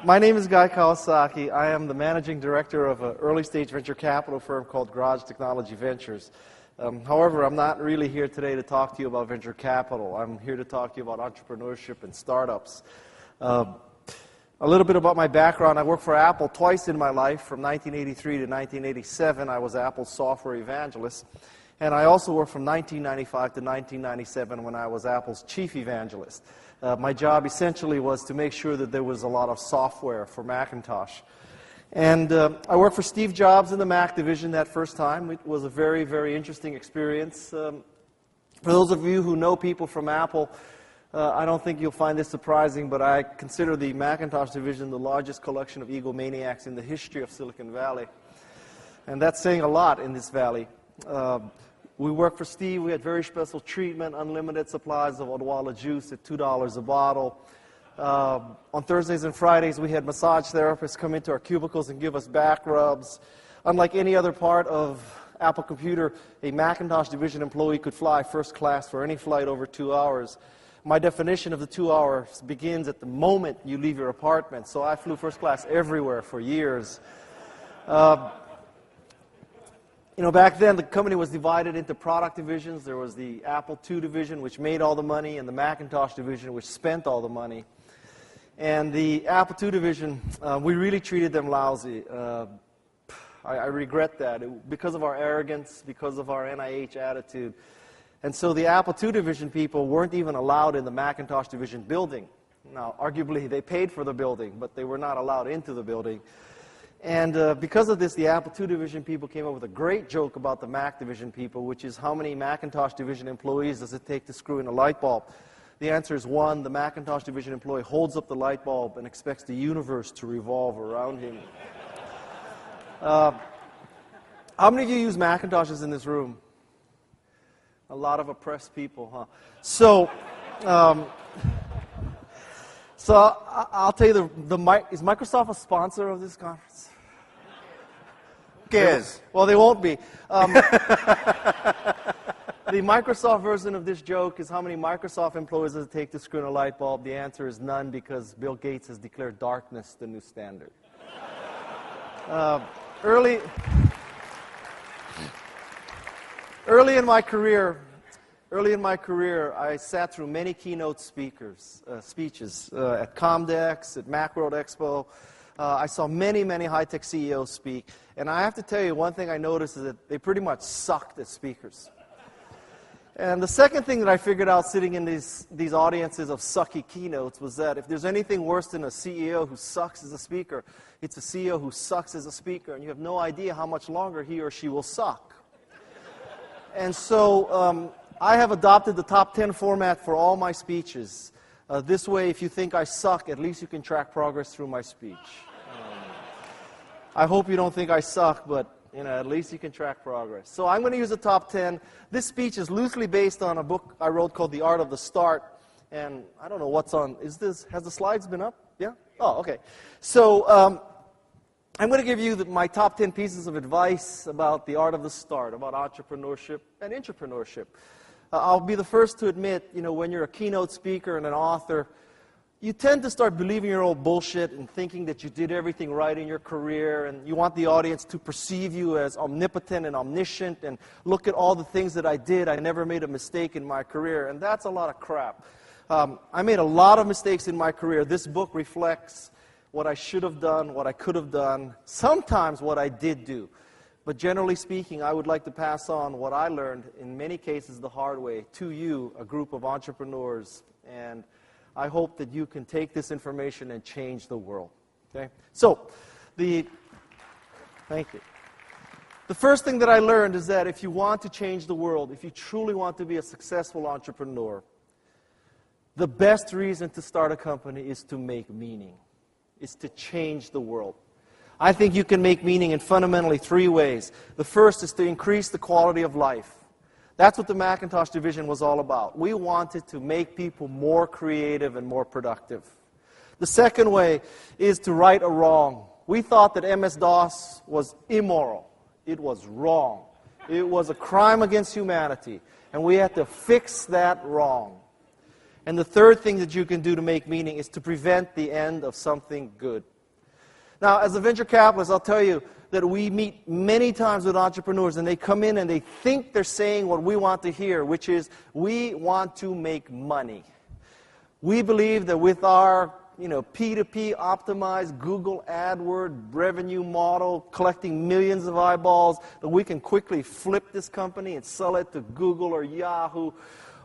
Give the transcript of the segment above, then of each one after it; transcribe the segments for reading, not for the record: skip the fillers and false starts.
My name is Guy Kawasaki. I am the managing director of an early-stage venture capital firm called Garage Technology Ventures. However, I'm not really here today to talk to you about venture capital. I'm here to talk to you about entrepreneurship and startups. A little bit about my background. I worked for Apple twice in my life. From 1983 to 1987, I was Apple's software evangelist. And I also worked from 1995 to 1997 when I was Apple's chief evangelist. My job essentially was to make sure that there was a lot of software for Macintosh. And I worked for Steve Jobs in the Mac division that first time. It was a very, very interesting experience. For those of you who know people from Apple, I don't think you'll find this surprising, but I consider the Macintosh division the largest collection of egomaniacs in the history of Silicon Valley. And that's saying a lot in this valley. We worked for Steve. We had very special treatment, unlimited supplies of Odwalla juice at $2 a bottle. On Thursdays and Fridays, we had massage therapists come into our cubicles and give us back rubs. Unlike any other part of Apple Computer, a Macintosh division employee could fly first class for any flight over 2 hours. My definition of the 2 hours begins at the moment you leave your apartment, so I flew first class everywhere for years. Back then, the company was divided into product divisions. There was the Apple II division, which made all the money, and the Macintosh division, which spent all the money. And the Apple II division, we really treated them lousy. I regret that, because of our arrogance, because of our NIH attitude. And so the Apple II division people weren't even allowed in the Macintosh division building. Now, arguably, they paid for the building, but they were not allowed into the building. And because of this, the Apple II division people came up with a great joke about the Mac division people, which is how many Macintosh division employees does it take to screw in a light bulb? The answer is 1. The Macintosh division employee holds up the light bulb and expects the universe to revolve around him. How many of you use Macintoshes in this room? A lot of oppressed people, huh? So I'll tell you, is Microsoft a sponsor of this conference? Yes. Well, they won't be. The Microsoft version of this joke is how many Microsoft employees does it take to screw in a light bulb? The answer is none, because Bill Gates has declared darkness the new standard. Early in my career, I sat through many keynote speeches at Comdex, at Macworld Expo. I saw many, many high-tech CEOs speak. And I have to tell you, one thing I noticed is that they pretty much sucked as speakers. And the second thing that I figured out sitting in these audiences of sucky keynotes was that if there's anything worse than a CEO who sucks as a speaker, it's a CEO who sucks as a speaker, and you have no idea how much longer he or she will suck. And so I have adopted the top 10 format for all my speeches. This way, if you think I suck, at least you can track progress through my speech. I hope you don't think I suck, but at least you can track progress. So I'm going to use the top 10. This speech is loosely based on a book I wrote called The Art of the Start. And I don't know what's on. Has the slides been up? Yeah? Oh, okay. So I'm going to give you my top 10 pieces of advice about the art of the start, about entrepreneurship and intrapreneurship. I'll be the first to admit, when you're a keynote speaker and an author, you tend to start believing your old bullshit and thinking that you did everything right in your career, and you want the audience to perceive you as omnipotent and omniscient, and look at all the things that I did. I never made a mistake in my career, and that's a lot of crap. I made a lot of mistakes in my career. This book reflects what I should have done, what I could have done, sometimes what I did do. But generally speaking, I would like to pass on what I learned, in many cases the hard way, to you, a group of entrepreneurs. And I hope that you can take this information and change the world. Okay? So, thank you. The first thing that I learned is that if you want to change the world, if you truly want to be a successful entrepreneur, the best reason to start a company is to make meaning, is to change the world. I think you can make meaning in fundamentally 3 ways. The first is to increase the quality of life. That's what the Macintosh division was all about. We wanted to make people more creative and more productive. The second way is to right a wrong. We thought that MS-DOS was immoral. It was wrong. It was a crime against humanity. And we had to fix that wrong. And the third thing that you can do to make meaning is to prevent the end of something good. Now, as a venture capitalist, I'll tell you that we meet many times with entrepreneurs, and they come in and they think they're saying what we want to hear, which is, we want to make money. We believe that with our P2P optimized Google AdWord revenue model, collecting millions of eyeballs, that we can quickly flip this company and sell it to Google or Yahoo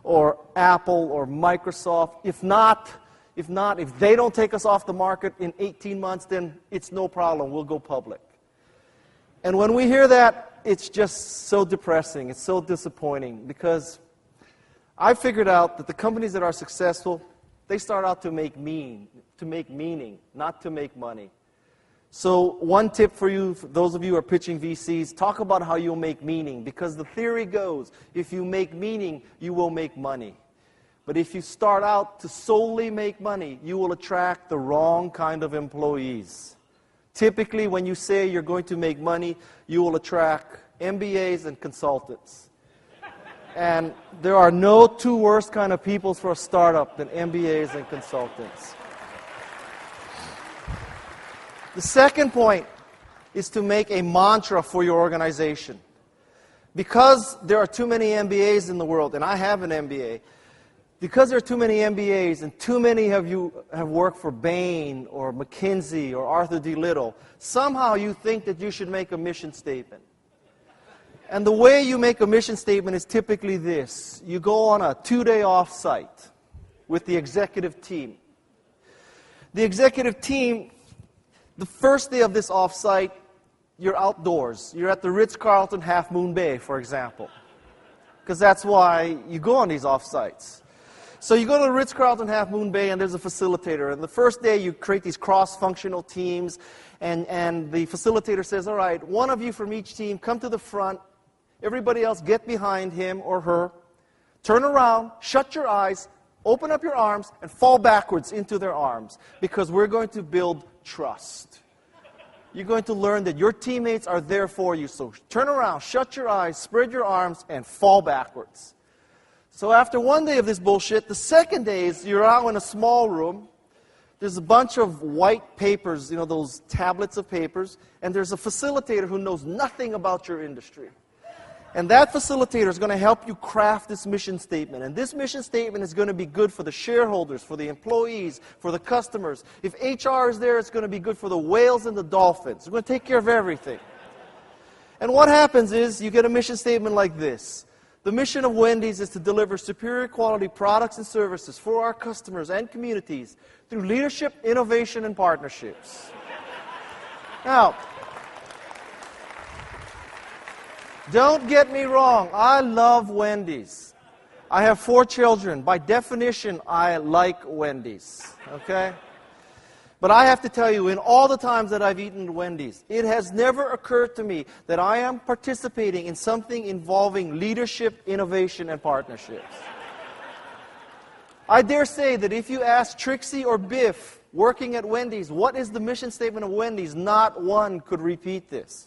or Apple or Microsoft. If they don't take us off the market in 18 months, then it's no problem. We'll go public. And when we hear that, it's just so depressing. It's so disappointing, because I figured out that the companies that are successful, they start out to make meaning, not to make money. So one tip for you, for those of you who are pitching VCs, talk about how you'll make meaning, because the theory goes, if you make meaning, you will make money. But if you start out to solely make money, you will attract the wrong kind of employees. Typically, when you say you're going to make money, you will attract MBAs and consultants. And there are no two worse kind of people for a startup than MBAs and consultants. The second point is to make a mantra for your organization. Because there are too many MBAs in the world, and I have an MBA, because there are too many MBAs and too many of you have worked for Bain or McKinsey or Arthur D. Little, somehow you think that you should make a mission statement. And the way you make a mission statement is typically this. You go on a 2-day off-site with the executive team. The executive team, the first day of this off-site, you're outdoors. You're at the Ritz-Carlton Half Moon Bay, for example. Because that's why you go on these off-sites. So you go to the Ritz-Carlton Half Moon Bay, and there's a facilitator. And the first day, you create these cross-functional teams, and the facilitator says, all right, one of you from each team, come to the front. Everybody else, get behind him or her. Turn around, shut your eyes, open up your arms, and fall backwards into their arms, because we're going to build trust. You're going to learn that your teammates are there for you. So turn around, shut your eyes, spread your arms, and fall backwards. So after one day of this bullshit, the second day is you're out in a small room. There's a bunch of white papers, those tablets of papers, and there's a facilitator who knows nothing about your industry. And that facilitator is going to help you craft this mission statement. And this mission statement is going to be good for the shareholders, for the employees, for the customers. If HR is there, it's going to be good for the whales and the dolphins. We're going to take care of everything. And what happens is you get a mission statement like this. The mission of Wendy's is to deliver superior quality products and services for our customers and communities through leadership, innovation, and partnerships. Now, don't get me wrong. I love Wendy's. I have 4 children. By definition, I like Wendy's. Okay? But I have to tell you, in all the times that I've eaten at Wendy's, it has never occurred to me that I am participating in something involving leadership, innovation, and partnerships. I dare say that if you ask Trixie or Biff, working at Wendy's, what is the mission statement of Wendy's, not one could repeat this.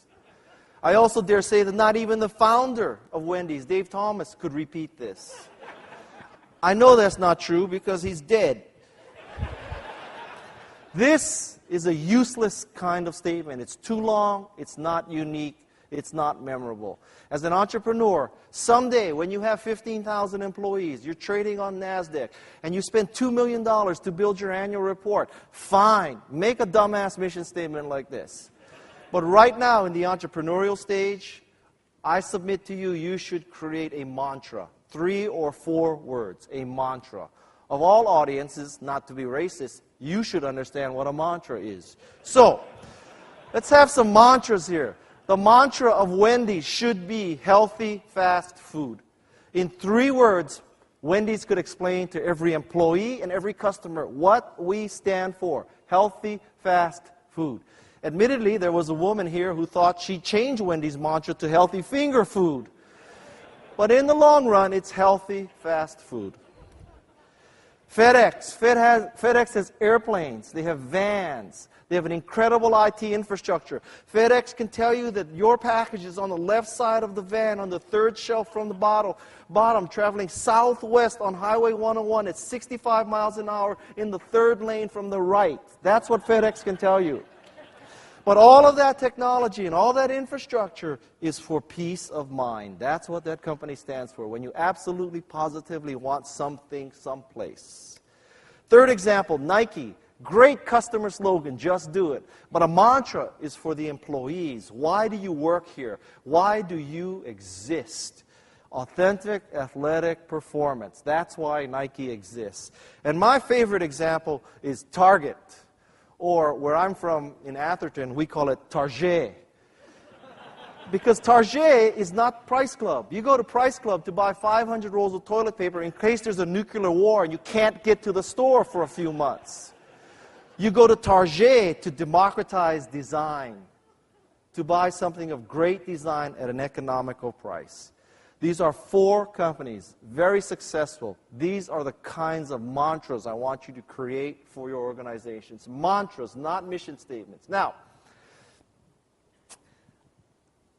I also dare say that not even the founder of Wendy's, Dave Thomas, could repeat this. I know that's not true because he's dead. This is a useless kind of statement. It's too long, it's not unique, it's not memorable. As an entrepreneur, someday when you have 15,000 employees, you're trading on NASDAQ, and you spend $2 million to build your annual report, fine, make a dumbass mission statement like this. But right now in the entrepreneurial stage, I submit to you, you should create a mantra, 3 or 4 words, a mantra. Of all audiences, not to be racist, you should understand what a mantra is. So, let's have some mantras here. The mantra of Wendy's should be healthy, fast food. In 3 words, Wendy's could explain to every employee and every customer what we stand for. Healthy, fast food. Admittedly, there was a woman here who thought she'd change Wendy's mantra to healthy finger food. But in the long run, it's healthy, fast food. FedEx has airplanes, they have vans, they have an incredible IT infrastructure. FedEx can tell you that your package is on the left side of the van, on the 3rd shelf from the bottom, traveling southwest on Highway 101 at 65 miles an hour in the 3rd lane from the right. That's what FedEx can tell you. But all of that technology and all that infrastructure is for peace of mind. That's what that company stands for, when you absolutely, positively want something someplace. Third example, Nike. Great customer slogan, just do it. But a mantra is for the employees. Why do you work here? Why do you exist? Authentic, athletic performance. That's why Nike exists. And my favorite example is Target. Or where I'm from in Atherton, we call it Target. Because Target is not Price Club. You go to Price Club to buy 500 rolls of toilet paper in case there's a nuclear war and you can't get to the store for a few months. You go to Target to democratize design, to buy something of great design at an economical price. These are 4 companies, very successful. These are the kinds of mantras I want you to create for your organizations. Mantras, not mission statements. Now,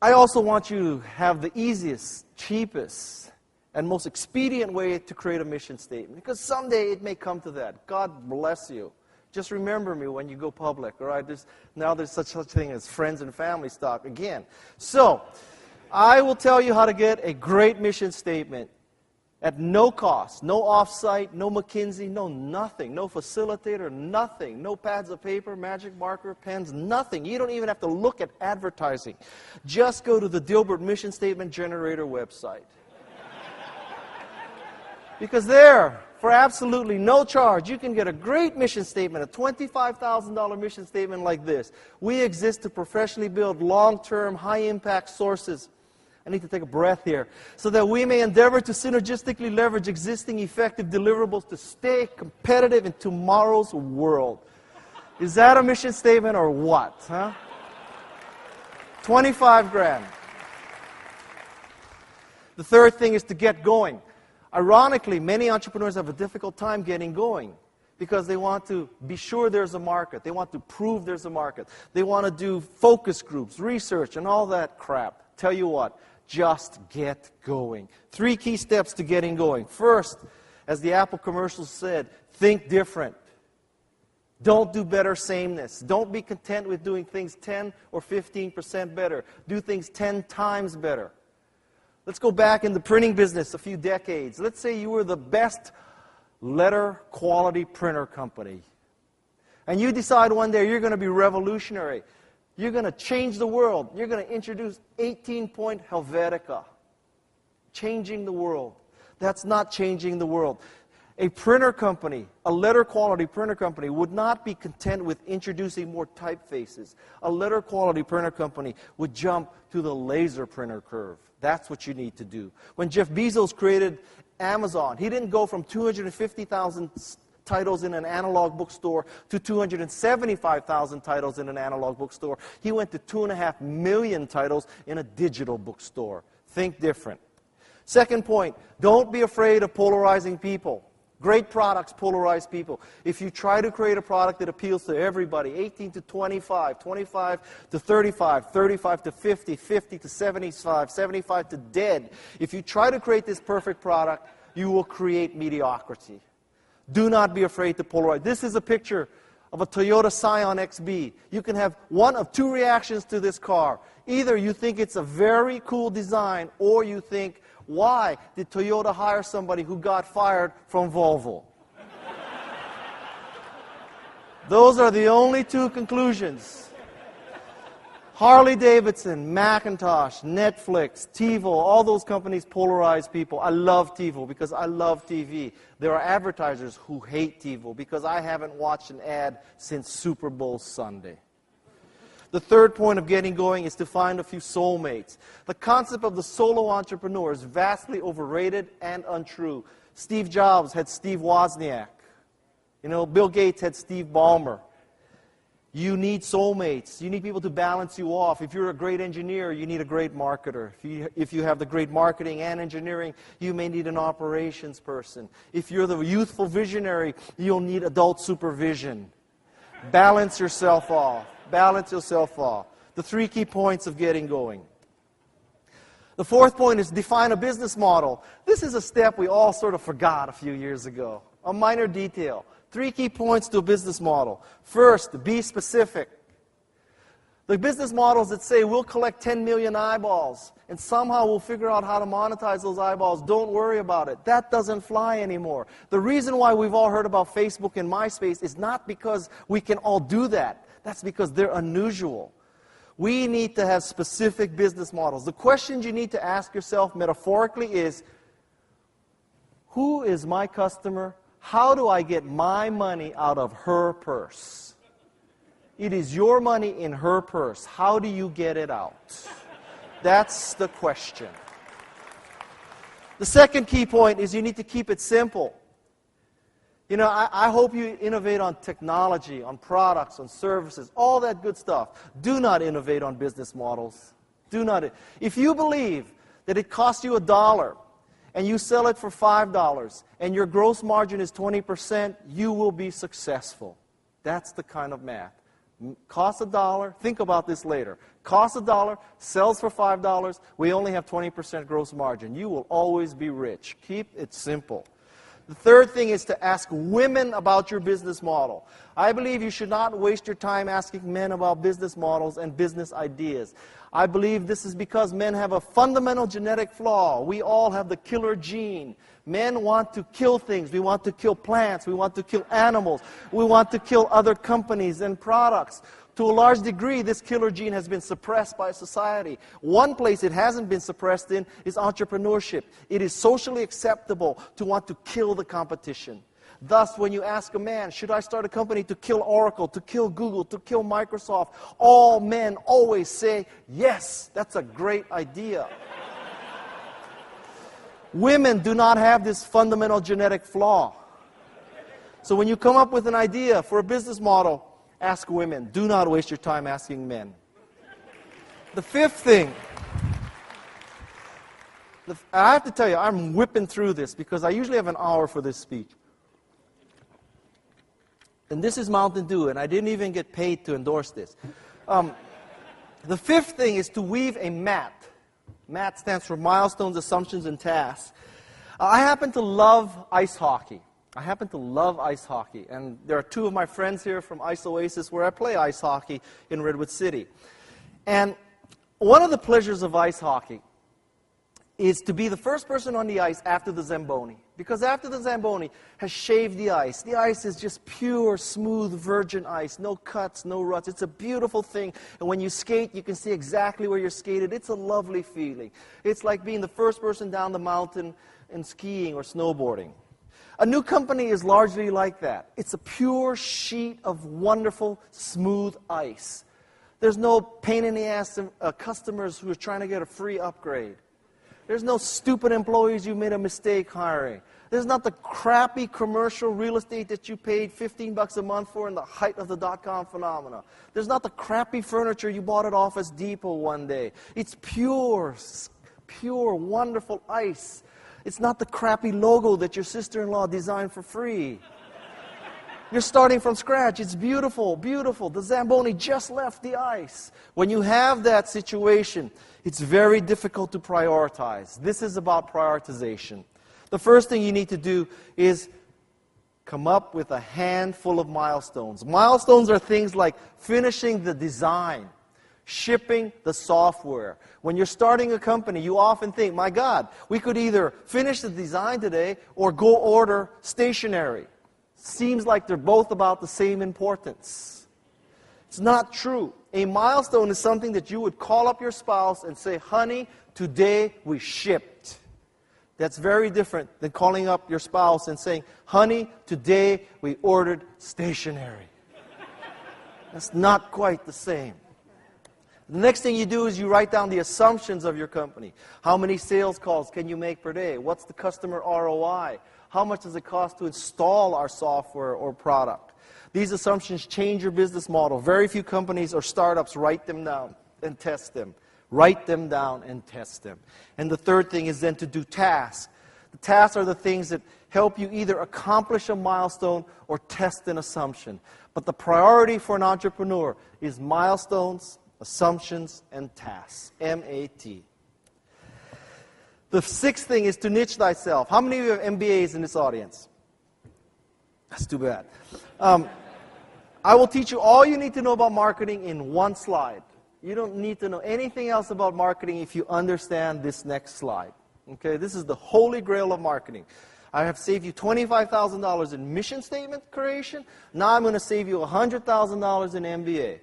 I also want you to have the easiest, cheapest, and most expedient way to create a mission statement. Because someday it may come to that. God bless you. Just remember me when you go public, all right? Now there's such a thing as friends and family stock again. So, I will tell you how to get a great mission statement at no cost, no off-site, no McKinsey, no nothing, no facilitator, nothing, no pads of paper, magic marker, pens, nothing. You don't even have to look at advertising. Just go to the Dilbert Mission Statement Generator website. Because there, for absolutely no charge, you can get a great mission statement, a $25,000 mission statement like this. We exist to professionally build long-term, high-impact sources. I need to take a breath here. So that we may endeavor to synergistically leverage existing effective deliverables to stay competitive in tomorrow's world. Is that a mission statement or what? Huh? 25 grand. The third thing is to get going. Ironically, many entrepreneurs have a difficult time getting going because they want to be sure there's a market. They want to prove there's a market. They want to do focus groups, research, and all that crap. Tell you what, just get going. 3 key steps to getting going. First, as the Apple commercial said, think different. Don't do better sameness. Don't be content with doing things 10 or 15% better. Do things 10 times better. Let's go back in the printing business a few decades. Let's say you were the best letter quality printer company. And you decide one day you're going to be revolutionary. You're going to change the world. You're going to introduce 18-point Helvetica. Changing the world. That's not changing the world. A printer company, a letter quality printer company, would not be content with introducing more typefaces. A letter quality printer company would jump to the laser printer curve. That's what you need to do. When Jeff Bezos created Amazon, he didn't go from 250,000 titles in an analog bookstore to 275,000 titles in an analog bookstore. He went to 2.5 million titles in a digital bookstore. Think different. Second point, don't be afraid of polarizing people. Great products polarize people. If you try to create a product that appeals to everybody, 18 to 25, 25 to 35, 35 to 50, 50 to 75, 75 to dead, if you try to create this perfect product, you will create mediocrity. Do not be afraid to polarize. This is a picture of a Toyota Scion XB. You can have one of 2 reactions to this car. Either you think it's a very cool design, or you think, why did Toyota hire somebody who got fired from Volvo? Those are the only 2 conclusions. Harley Davidson, Macintosh, Netflix, TiVo, all those companies polarize people. I love TiVo because I love TV. There are advertisers who hate TiVo because I haven't watched an ad since Super Bowl Sunday. The third point of getting going is to find a few soulmates. The concept of the solo entrepreneur is vastly overrated and untrue. Steve Jobs had Steve Wozniak. Bill Gates had Steve Ballmer. You need soulmates. You need people to balance you off. If you're a great engineer, you need a great marketer. If you have the great marketing and engineering, you may need an operations person. If you're the youthful visionary, you'll need adult supervision. Balance yourself off. Balance yourself off. The 3 key points of getting going. The fourth point is define a business model. This is a step we all sort of forgot a few years ago. A minor detail. 3 key points to a business model. First, be specific. The business models that say we'll collect 10 million eyeballs and somehow we'll figure out how to monetize those eyeballs, don't worry about it. That doesn't fly anymore. The reason why we've all heard about Facebook and MySpace is not because we can all do that. That's because they're unusual. We need to have specific business models. The questions you need to ask yourself metaphorically is, who is my customer? How do I get my money out of her purse? It is your money in her purse. How do you get it out? That's the question. The second key point is you need to keep it simple. You know, I hope you innovate on technology, on products, on services, all that good stuff. Do not innovate on business models. Do not. If you believe that it costs you $1 and you sell it for $5 and your gross margin is 20%, you will be successful. That's the kind of math. Costs $1, think about this later. Costs $1, sells for $5, we only have 20% gross margin. You will always be rich. Keep it simple. The third thing is to ask women about your business model. I believe you should not waste your time asking men about business models and business ideas. I believe this is because men have a fundamental genetic flaw. We all have the killer gene. Men want to kill things. We want to kill plants. We want to kill animals. We want to kill other companies and products. To a large degree, this killer gene has been suppressed by society. One place it hasn't been suppressed in is entrepreneurship. It is socially acceptable to want to kill the competition. Thus, when you ask a man, should I start a company to kill Oracle, to kill Google, to kill Microsoft, all men always say, yes, that's a great idea. Women do not have this fundamental genetic flaw. So when you come up with an idea for a business model, ask women. Do not waste your time asking men. The fifth thing, I have to tell you, I'm whipping through this because I usually have an hour for this speech. And this is Mountain Dew, and I didn't even get paid to endorse this. The fifth thing is to weave a MAT. MAT stands for milestones, assumptions, and tasks. I happen to love ice hockey. And there are two of my friends here from Ice Oasis where I play ice hockey in Redwood City. And one of the pleasures of ice hockey is to be the first person on the ice after the Zamboni. Because after the Zamboni has shaved the ice is just pure, smooth, virgin ice. No cuts, no ruts. It's a beautiful thing. And when you skate, you can see exactly where you're skated. It's a lovely feeling. It's like being the first person down the mountain and skiing or snowboarding. A new company is largely like that. It's a pure sheet of wonderful, smooth ice. There's no pain in the ass customers who are trying to get a free upgrade. There's no stupid employees you made a mistake hiring. There's not the crappy commercial real estate that you paid $15 a month for in the height of the dot-com phenomena. There's not the crappy furniture you bought at Office Depot one day. It's pure, wonderful ice. It's not the crappy logo that your sister-in-law designed for free. You're starting from scratch. It's beautiful, beautiful. The Zamboni just left the ice. When you have that situation, it's very difficult to prioritize. This is about prioritization. The first thing you need to do is come up with a handful of milestones. Milestones are things like finishing the design, shipping the software. When you're starting a company, you often think, my God, we could either finish the design today or go order stationery. Seems like they're both about the same importance. It's not true. A milestone is something that you would call up your spouse and say, honey, today we shipped. That's very different than calling up your spouse and saying, honey, today we ordered stationery. That's not quite the same. The next thing you do is you write down the assumptions of your company. How many sales calls can you make per day? What's the customer ROI? How much does it cost to install our software or product? These assumptions change your business model. Very few companies or startups write them down and test them. Write them down and test them. And the third thing is then to do tasks. The tasks are the things that help you either accomplish a milestone or test an assumption. But the priority for an entrepreneur is milestones, assumptions, and tasks. M-A-T. The sixth thing is to niche thyself. How many of you have MBAs in this audience? That's too bad. I will teach you all you need to know about marketing in one slide. You don't need to know anything else about marketing if you understand this next slide. Okay, this is the holy grail of marketing. I have saved you $25,000 in mission statement creation. Now I'm going to save you $100,000 in MBA.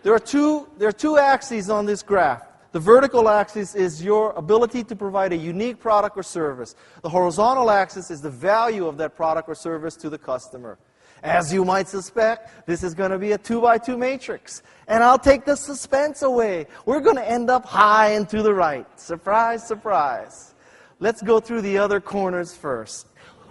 There are two axes on this graph. The vertical axis is your ability to provide a unique product or service. The horizontal axis is the value of that product or service to the customer. As you might suspect, this is going to be a 2x2 matrix. And I'll take the suspense away. We're going to end up high and to the right. Surprise, surprise. Let's go through the other corners first.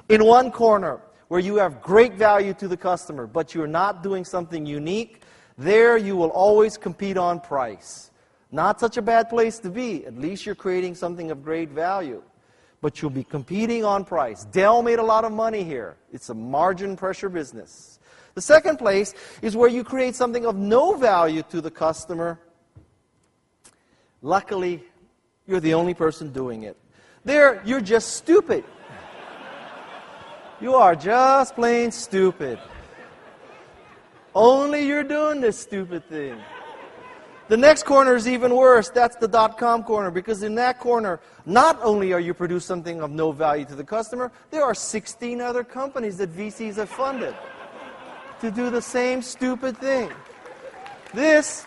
In one corner, where you have great value to the customer, but you're not doing something unique, there you will always compete on price. Not such a bad place to be. At least you're creating something of great value. But you'll be competing on price. Dell made a lot of money here. It's a margin pressure business. The second place is where you create something of no value to the customer. Luckily, you're the only person doing it. There, you're just stupid. You are just plain stupid. Only you're doing this stupid thing. The next corner is even worse. That's the .com corner, because in that corner, not only are you producing something of no value to the customer, there are 16 other companies that VCs have funded to do the same stupid thing. This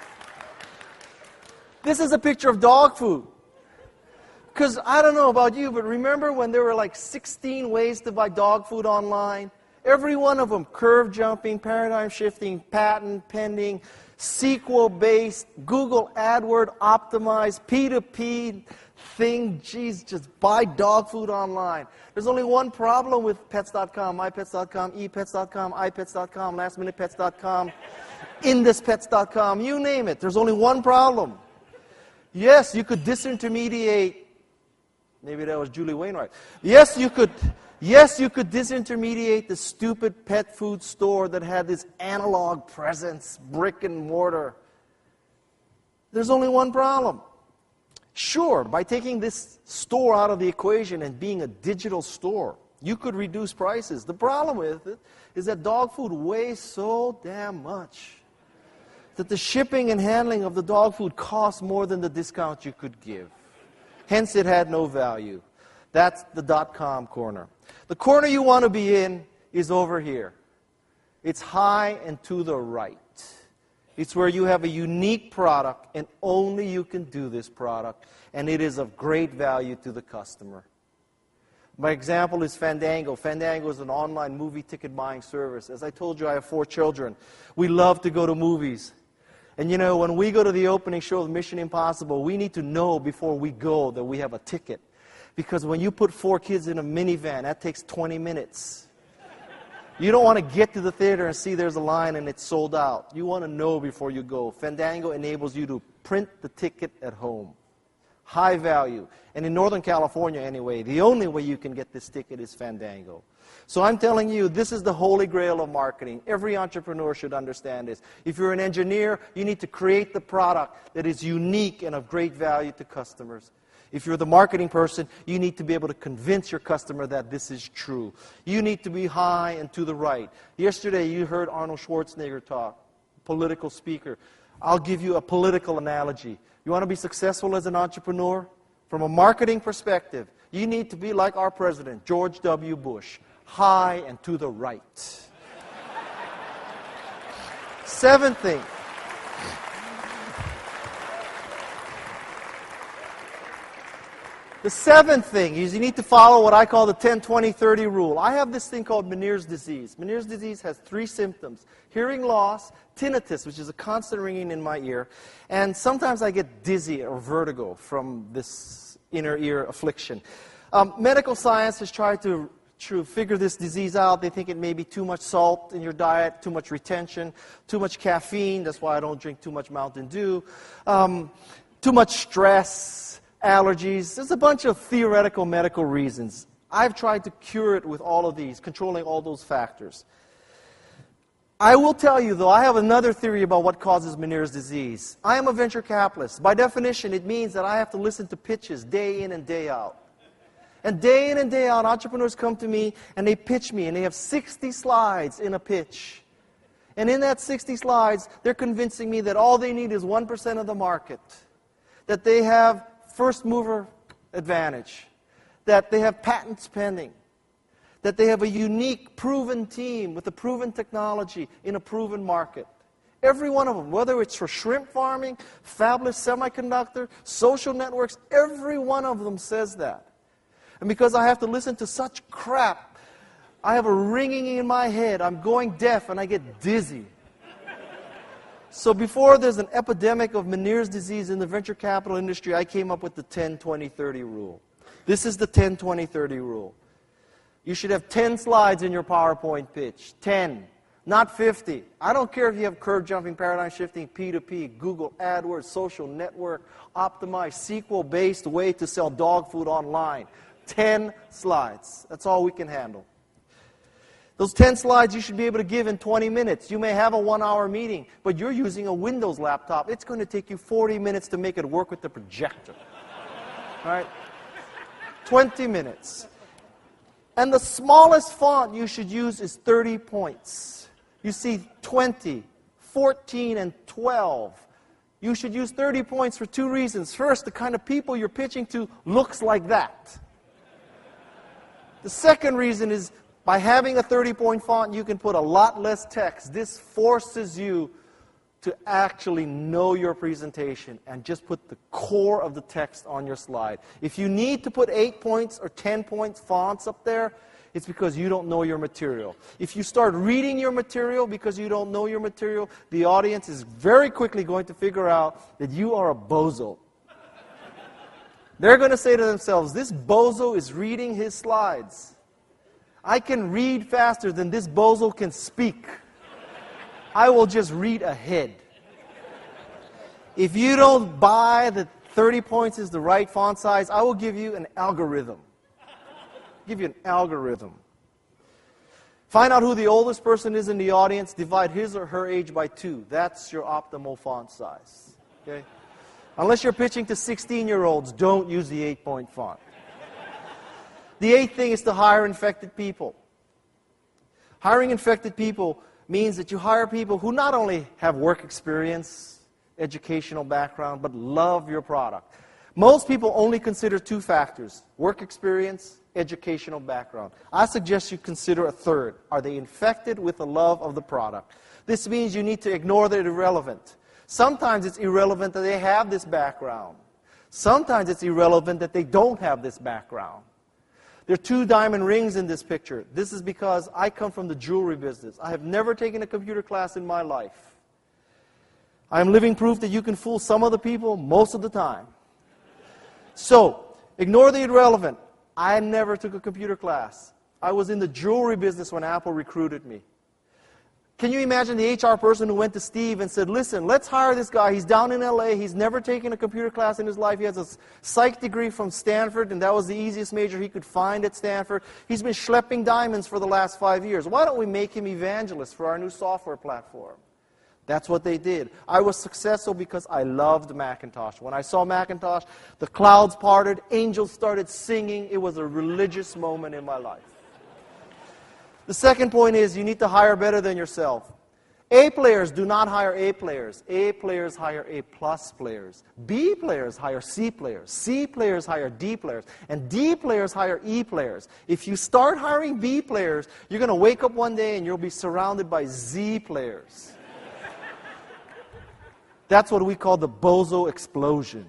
is a picture of dog food. Because I don't know about you, but remember when there were like 16 ways to buy dog food online? Every one of them, curve jumping, paradigm shifting, patent pending, SQL-based, Google AdWord optimized, P2P thing. Geez, just buy dog food online. There's only one problem with pets.com, mypets.com, epets.com, ipets.com, lastminutepets.com, indispets.com, you name it. There's only one problem. Yes, you could disintermediate. Maybe that was Julie Wainwright. Yes, you could disintermediate the stupid pet food store that had this analog presence, brick and mortar. There's only one problem. Sure, by taking this store out of the equation and being a digital store, you could reduce prices. The problem with it is that dog food weighs so damn much that the shipping and handling of the dog food costs more than the discount you could give. Hence, it had no value. That's the .com corner. The corner you want to be in is over here. It's high and to the right. It's where you have a unique product, and only you can do this product, and it is of great value to the customer. My example is Fandango. Fandango is an online movie ticket buying service. As I told you, I have 4 children. We love to go to movies. And you know, when we go to the opening show of Mission Impossible, we need to know before we go that we have a ticket. Because when you put 4 kids in a minivan, that takes 20 minutes. You don't want to get to the theater and see there's a line and it's sold out. You want to know before you go. Fandango enables you to print the ticket at home. High value. And in Northern California anyway, the only way you can get this ticket is Fandango. So I'm telling you, this is the holy grail of marketing. Every entrepreneur should understand this. If you're an engineer, you need to create the product that is unique and of great value to customers. If you're the marketing person, you need to be able to convince your customer that this is true. You need to be high and to the right. Yesterday, you heard Arnold Schwarzenegger talk, political speaker. I'll give you a political analogy. You want to be successful as an entrepreneur? From a marketing perspective, you need to be like our president, George W. Bush, high and to the right. Seventh thing. The seventh thing is you need to follow what I call the 10-20-30 rule. I have this thing called Meniere's disease. Meniere's disease has 3 symptoms: hearing loss, tinnitus, which is a constant ringing in my ear, and sometimes I get dizzy or vertigo from this inner ear affliction. Medical science has tried to figure this disease out. They think it may be too much salt in your diet, too much retention, too much caffeine. That's why I don't drink too much Mountain Dew. Too much stress. Allergies. There's a bunch of theoretical medical reasons. I've tried to cure it with all of these, controlling all those factors. I will tell you, though, I have another theory about what causes Meniere's disease. I am a venture capitalist. By definition, it means that I have to listen to pitches day in and day out. And day in and day out, entrepreneurs come to me and they pitch me, and they have 60 slides in a pitch. And in that 60 slides, they're convincing me that all they need is 1% of the market, that they have first mover advantage, that they have patents pending, that they have a unique, proven team with a proven technology in a proven market. Every one of them, whether it's for shrimp farming, fabless semiconductor, social networks, every one of them says that. And because I have to listen to such crap, I have a ringing in my head. I'm going deaf and I get dizzy. So before there's an epidemic of Meniere's disease in the venture capital industry, I came up with the 10-20-30 rule. This is the 10-20-30 rule. You should have 10 slides in your PowerPoint pitch. 10, not 50. I don't care if you have curve jumping, paradigm shifting, P2P, Google AdWords, social network, optimized, SQL-based way to sell dog food online. 10 slides. That's all we can handle. Those 10 slides you should be able to give in 20 minutes. You may have a 1-hour meeting, but you're using a Windows laptop. It's going to take you 40 minutes to make it work with the projector. All right? 20 minutes. And the smallest font you should use is 30 points. You see 20, 14, and 12. You should use 30 points for 2 reasons. First, the kind of people you're pitching to looks like that. The second reason is by having a 30-point font, you can put a lot less text. This forces you to actually know your presentation and just put the core of the text on your slide. If you need to put 8 points or 10 points fonts up there, it's because you don't know your material. If you start reading your material because you don't know your material, the audience is very quickly going to figure out that you are a bozo. They're going to say to themselves, this bozo is reading his slides. I can read faster than this bozo can speak. I will just read ahead. If you don't buy that 30 points is the right font size, I will give you an algorithm. Give you an algorithm. Find out who the oldest person is in the audience, divide his or her age by 2. That's your optimal font size. Okay? Unless you're pitching to 16-year-olds, don't use the 8-point font. The 8th thing is to hire infected people. Hiring infected people means that you hire people who not only have work experience, educational background, but love your product. Most people only consider 2 factors: work experience, educational background. I suggest you consider a third. Are they infected with the love of the product? This means you need to ignore the irrelevant. Sometimes it's irrelevant that they have this background. Sometimes it's irrelevant that they don't have this background. There are 2 diamond rings in this picture. This is because I come from the jewelry business. I have never taken a computer class in my life. I am living proof that you can fool some of the people most of the time. So, ignore the irrelevant. I never took a computer class. I was in the jewelry business when Apple recruited me. Can you imagine the HR person who went to Steve and said, listen, let's hire this guy. He's down in LA. He's never taken a computer class in his life. He has a psych degree from Stanford, and that was the easiest major he could find at Stanford. He's been schlepping diamonds for the last 5 years. Why don't we make him evangelist for our new software platform? That's what they did. I was successful because I loved Macintosh. When I saw Macintosh, the clouds parted, angels started singing. It was a religious moment in my life. The second point is you need to hire better than yourself. A players do not hire A players. A players hire A plus players. B players hire C players. C players hire D players. And D players hire E players. If you start hiring B players, you're going to wake up one day and you'll be surrounded by Z players. That's what we call the bozo explosion.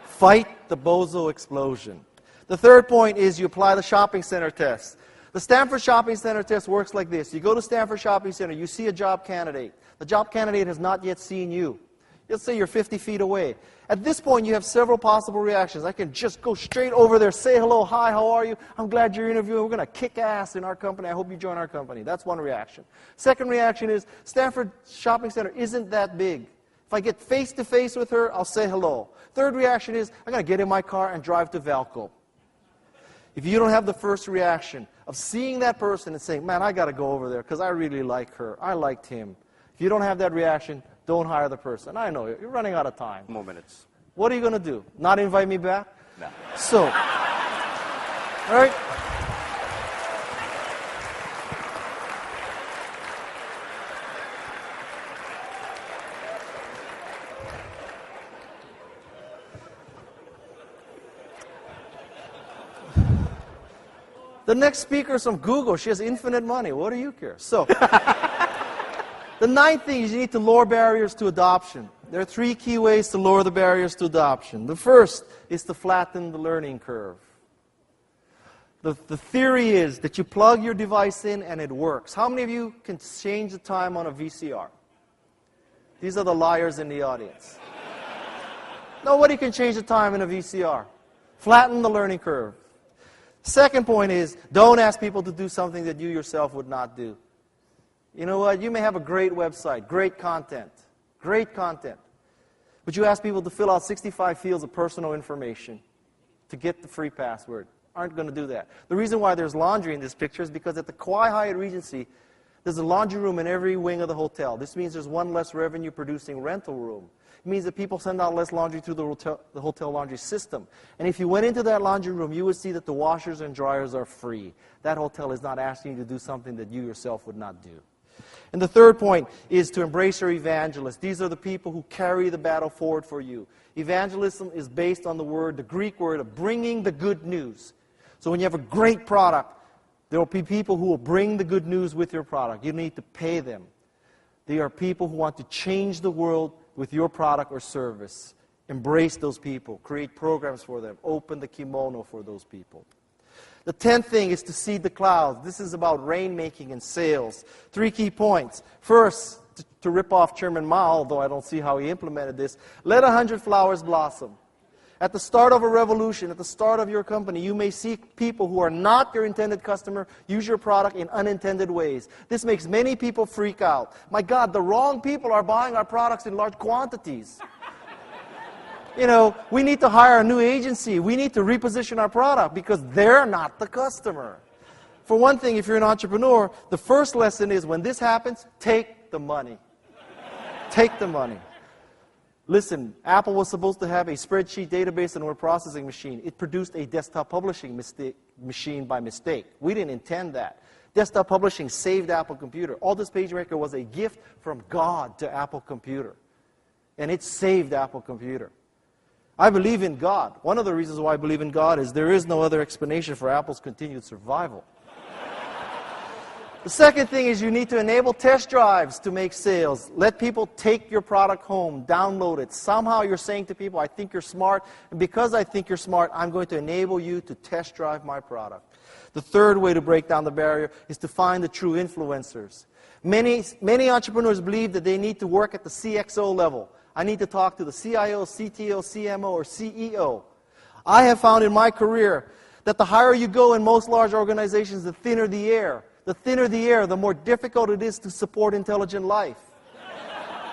Fight the bozo explosion. The third point is you apply the shopping center test. The Stanford Shopping Center test works like this. You go to Stanford Shopping Center, you see a job candidate. The job candidate has not yet seen you. Let's say you're 50 feet away. At this point, you have several possible reactions. I can just go straight over there, say hello, hi, how are you? I'm glad you're interviewing. We're going to kick ass in our company. I hope you join our company. That's one reaction. Second reaction is Stanford Shopping Center isn't that big. If I get face-to-face with her, I'll say hello. Third reaction is I'm going to get in my car and drive to Valco. If you don't have the first reaction of seeing that person and saying, man, I got to go over there because I really like her. I liked him. If you don't have that reaction, don't hire the person. I know you're running out of time. More minutes. What are you going to do? Not invite me back? No. So, all right. The next speaker is from Google. She has infinite money. What do you care? So, the ninth thing is you need to lower barriers to adoption. There are 3 key ways to lower the barriers to adoption. The first is to flatten the learning curve. The theory is that you plug your device in and it works. How many of you can change the time on a VCR? These are the liars in the audience. Nobody can change the time in a VCR. Flatten the learning curve. Second point is, don't ask people to do something that you yourself would not do. You know what? You may have a great website, great content, but you ask people to fill out 65 fields of personal information to get the free password. Aren't going to do that. The reason why there's laundry in this picture is because at the Kauai Hyatt Regency, there's a laundry room in every wing of the hotel. This means there's one less revenue-producing rental room. It means that people send out less laundry through the hotel laundry system. And if you went into that laundry room, you would see that the washers and dryers are free. That hotel is not asking you to do something that you yourself would not do. And the third point is to embrace your evangelists. These are the people who carry the battle forward for you. Evangelism is based on the Greek word of bringing the good news. So when you have a great product, there will be people who will bring the good news with your product. You need to pay them. They are people who want to change the world with your product or service. Embrace those people. Create programs for them. Open the kimono for those people. The 10th thing is to seed the clouds. This is about rainmaking and sales. 3 key points. First, to rip off Chairman Mao, although I don't see how he implemented this, let 100 flowers blossom. At the start of a revolution, at the start of your company, you may see people who are not your intended customer use your product in unintended ways. This makes many people freak out. My God, the wrong people are buying our products in large quantities. You know, we need to hire a new agency. We need to reposition our product because they're not the customer. For one thing, if you're an entrepreneur, the first lesson is when this happens, take the money. Take the money. Listen, Apple was supposed to have a spreadsheet database and word processing machine. It produced a desktop publishing machine by mistake. We didn't intend that. Desktop publishing saved Apple Computer. Aldous PageMaker was a gift from God to Apple Computer. And it saved Apple Computer. I believe in God. One of the reasons why I believe in God is there is no other explanation for Apple's continued survival. The second thing is you need to enable test drives to make sales. Let people take your product home, download it. Somehow you're saying to people, I think you're smart, and because I think you're smart, I'm going to enable you to test drive my product. The third way to break down the barrier is to find the true influencers. Many entrepreneurs believe that they need to work at the CXO level. I need to talk to the CIO, CTO, CMO, or CEO. I have found in my career that the higher you go in most large organizations, the thinner the air. The thinner the air, the more difficult it is to support intelligent life.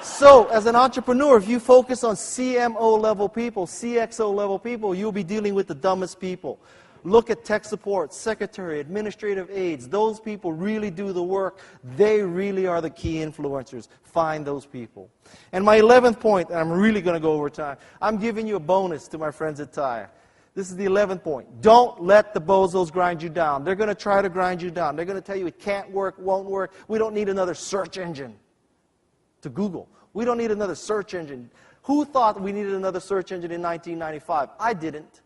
So, as an entrepreneur, if you focus on CMO level people, CXO level people, you'll be dealing with the dumbest people. Look at tech support, secretary, administrative aides. Those people really do the work. They really are the key influencers. Find those people. And my 11th point, and I'm really going to go over time, I'm giving you a bonus to my friends at TIA. This is the 11th point. Don't let the bozos grind you down. They're going to try to grind you down. They're going to tell you it can't work, won't work. We don't need another search engine to Google. We don't need another search engine. Who thought we needed another search engine in 1995? I didn't.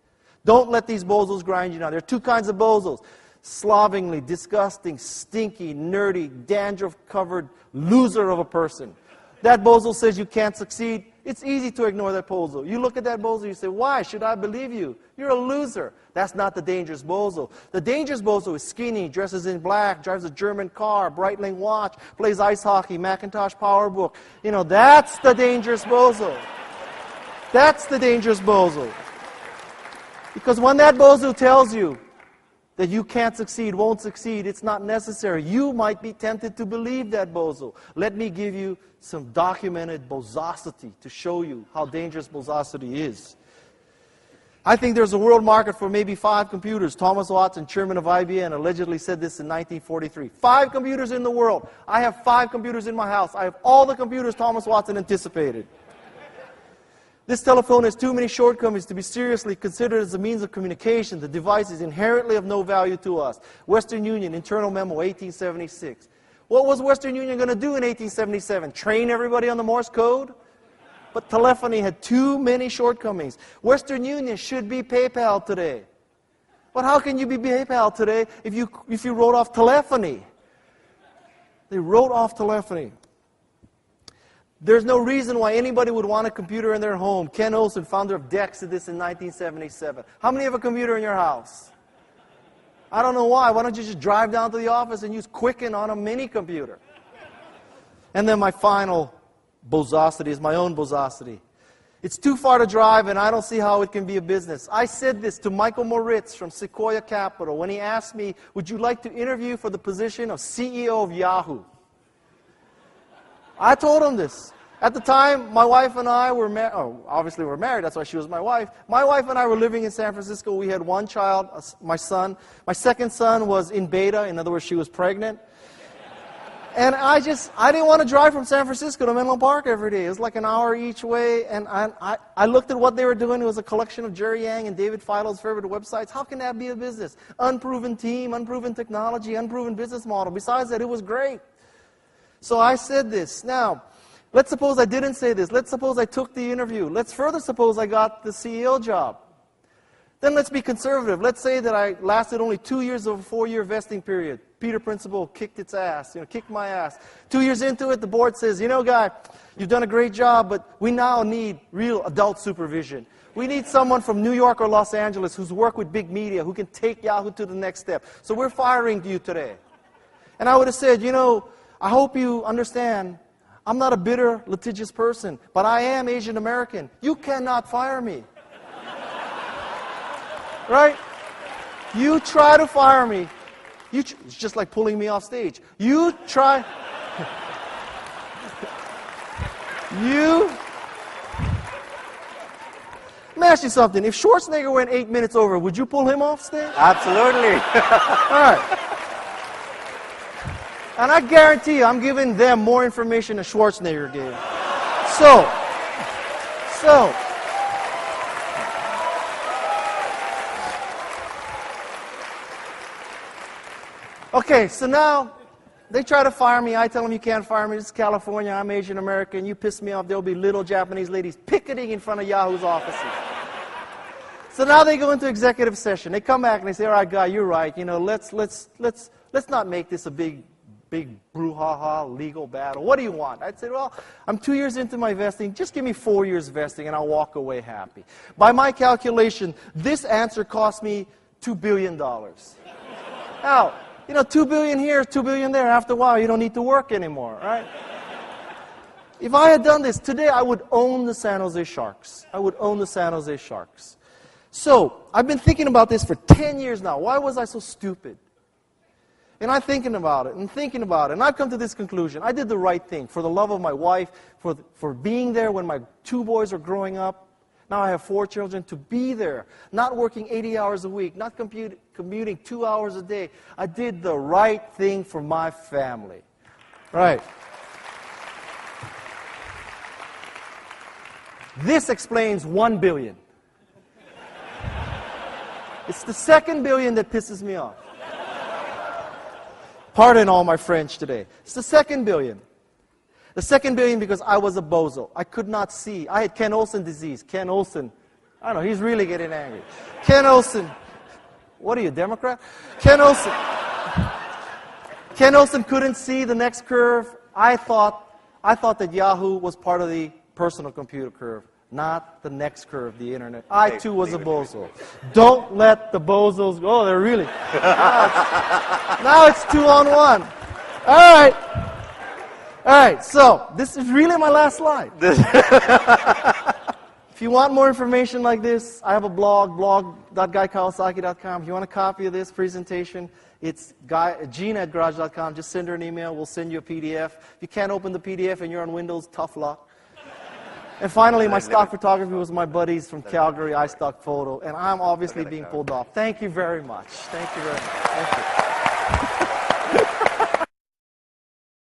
Don't let these bozos grind you down. There are 2 kinds of bozos. Slovenly, disgusting, stinky, nerdy, dandruff-covered loser of a person. That bozo says you can't succeed. It's easy to ignore that bozo. You look at that bozo, you say, why should I believe you? You're a loser. That's not the dangerous bozo. The dangerous bozo is skinny, dresses in black, drives a German car, Breitling watch, plays ice hockey, Macintosh PowerBook. You know, that's the dangerous bozo. That's the dangerous bozo. Because when that bozo tells you that you can't succeed, won't succeed, it's not necessary, you might be tempted to believe that bozo. Let me give you some documented bozosity to show you how dangerous bozosity is. I think there's a world market for maybe 5 computers. Thomas Watson, chairman of IBM, allegedly said this in 1943. 5 computers in the world. I have 5 computers in my house. I have all the computers Thomas Watson anticipated. This telephone has too many shortcomings to be seriously considered as a means of communication. The device is inherently of no value to us. Western Union, internal memo, 1876. What was Western Union going to do in 1877? Train everybody on the Morse code? But telephony had too many shortcomings. Western Union should be PayPal today. But how can you be PayPal today if you wrote off telephony? They wrote off telephony. There's no reason why anybody would want a computer in their home. Ken Olsen, founder of Dex, did this in 1977. How many have a computer in your house? I don't know why. Why don't you just drive down to the office and use Quicken on a mini computer? And then my final bozosity is my own bozosity. It's too far to drive, and I don't see how it can be a business. I said this to Michael Moritz from Sequoia Capital when he asked me, would you like to interview for the position of CEO of Yahoo? I told him this. At the time, my wife and I were married. Oh, obviously we're married. That's why she was my wife. My wife and I were living in San Francisco. We had one child, my son. My second son was in beta. In other words, she was pregnant. And I didn't want to drive from San Francisco to Menlo Park every day. It was like an hour each way. And I looked at what they were doing. It was a collection of Jerry Yang and David Feidel's favorite websites. How can that be a business? Unproven team, unproven technology, unproven business model. Besides that, it was great. So I said this. Now, let's suppose I didn't say this. Let's suppose I took the interview. Let's further suppose I got the CEO job. Then let's be conservative. Let's say that I lasted only 2 years of a 4-year vesting period. Peter Principle kicked its ass, kicked my ass. 2 years into it, the board says, guy, you've done a great job, but we now need real adult supervision. We need someone from New York or Los Angeles who's worked with big media, who can take Yahoo to the next step. So we're firing you today. And I would have said, I hope you understand, I'm not a bitter, litigious person, but I am Asian American. You cannot fire me. Right? You try to fire me. It's just like pulling me off stage. You try. Let me ask you something. If Schwarzenegger went 8 minutes over, would you pull him off stage? Absolutely. All right. And I guarantee you, I'm giving them more information than Schwarzenegger gave. So. Okay, so now they try to fire me. I tell them you can't fire me. This is California. I'm Asian American. You piss me off. There'll be little Japanese ladies picketing in front of Yahoo's offices. So now they go into executive session. They come back and they say, all right, guy, you're right. Let's not make this a big brouhaha legal battle. What do you want? I'd say, well, I'm 2 years into my vesting. Just give me 4 years vesting and I'll walk away happy. By my calculation, this answer cost me $2 billion. Now, $2 billion here, $2 billion there. After a while, you don't need to work anymore, right? If I had done this today, I would own the San Jose Sharks. I would own the San Jose Sharks. So, I've been thinking about this for 10 years now. Why was I so stupid? And I'm thinking about it, and I've come to this conclusion. I did the right thing for the love of my wife, for being there when my 2 boys are growing up. Now I have 4 children, to be there, not working 80 hours a week, not commuting 2 hours a day. I did the right thing for my family. Right. This explains $1 billion. It's the second billion that pisses me off. Pardon all my French today. It's the second billion. The second billion because I was a bozo. I could not see. I had Ken Olsen disease. Ken Olsen, I don't know, he's really getting angry. Ken Olsen, what are you, Democrat? Ken Olsen couldn't see the next curve. I thought that Yahoo was part of the personal computer curve, not the next curve, the internet. I too was a bozo. Don't let the bozos go. They're really. Now it's 2 on 1. All right, so this is really my last slide. If you want more information like this, I have a blog.guykawasaki.com. If you want a copy of this presentation, it's Gina@garage.com. Just send her an email. We'll send you a PDF. If you can't open the PDF and you're on Windows, tough luck. And finally, my stock photography was my buddies from Calgary, iStock Photo, and I'm obviously being pulled off. Thank you very much. Thank you very much. Thank you.